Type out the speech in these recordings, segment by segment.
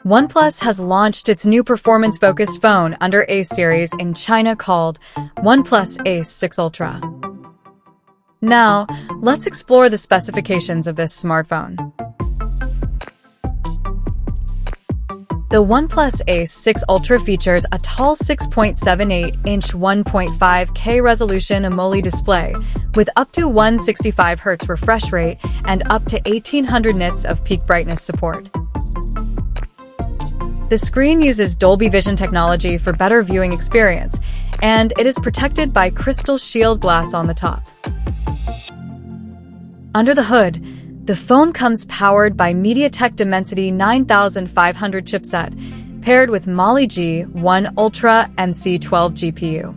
OnePlus has launched its new performance-focused phone under Ace series in China called OnePlus Ace 6 Ultra. Now, let's explore the specifications of this smartphone. The OnePlus Ace 6 Ultra features a tall 6.78-inch 1.5K resolution AMOLED display with up to 165 Hz refresh rate and up to 1800 nits of peak brightness support. The screen uses Dolby Vision technology for better viewing experience, and it is protected by crystal shield glass on the top. Under the hood, the phone comes powered by MediaTek Dimensity 9500 chipset, paired with Mali G1 Ultra MC12 GPU.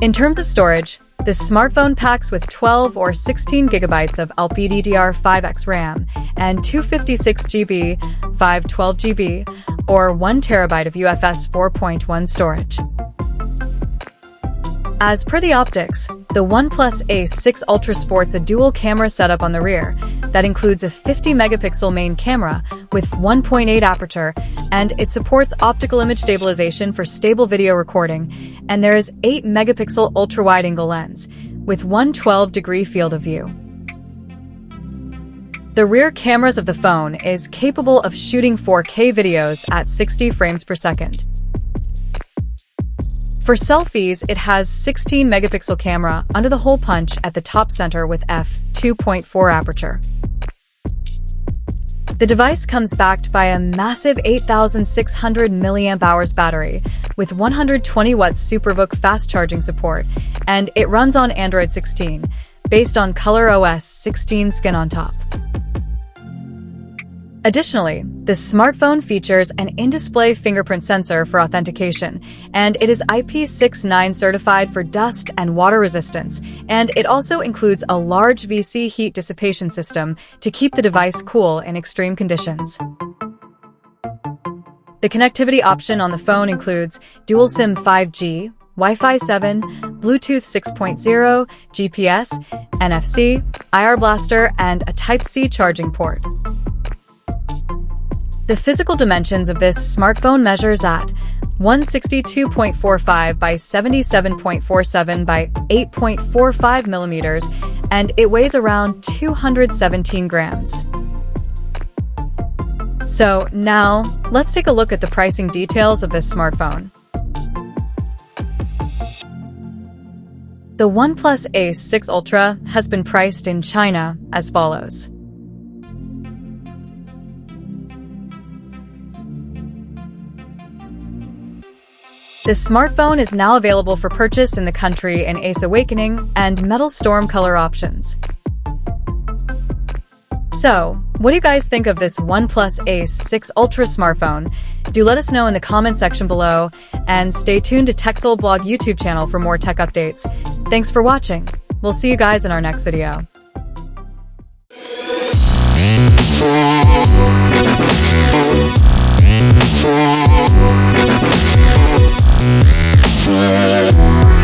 In terms of storage, this smartphone packs with 12 or 16 gigabytes of LPDDR5X RAM and 256GB, 512GB, or 1 terabyte of UFS 4.1 storage. As per the optics, the OnePlus Ace 6 Ultra sports a dual camera setup on the rear that includes a 50-megapixel main camera with 1.8 aperture, and it supports optical image stabilization for stable video recording, and there is 8-megapixel ultra-wide-angle lens with 112-degree field of view. The rear cameras of the phone is capable of shooting 4K videos at 60 frames per second. For selfies, it has 16-megapixel camera under the hole punch at the top center with f2.4 aperture. The device comes backed by a massive 8,600 mAh battery with 120-watt SuperVOOC fast charging support, and it runs on Android 16, based on ColorOS 16 skin on top. Additionally, the smartphone features an in-display fingerprint sensor for authentication, and it is IP69 certified for dust and water resistance, and it also includes a large VC heat dissipation system to keep the device cool in extreme conditions. The connectivity option on the phone includes dual SIM 5G, Wi-Fi 7, Bluetooth 6.0, GPS, NFC, IR blaster, and a Type-C charging port. The physical dimensions of this smartphone measures at 162.45 by 77.47 by 8.45 millimeters, and it weighs around 217 grams. So now, let's take a look at the pricing details of this smartphone. The OnePlus Ace 6 Ultra has been priced in China as follows. This smartphone is now available for purchase in the country in Ace Awakening and Metal Storm color options. So, what do you guys think of this OnePlus Ace 6 Ultra smartphone? Do let us know in the comment section below, and stay tuned to TechSole Blog YouTube channel for more tech updates. Thanks for watching. We'll see you guys in our next video. Yeah.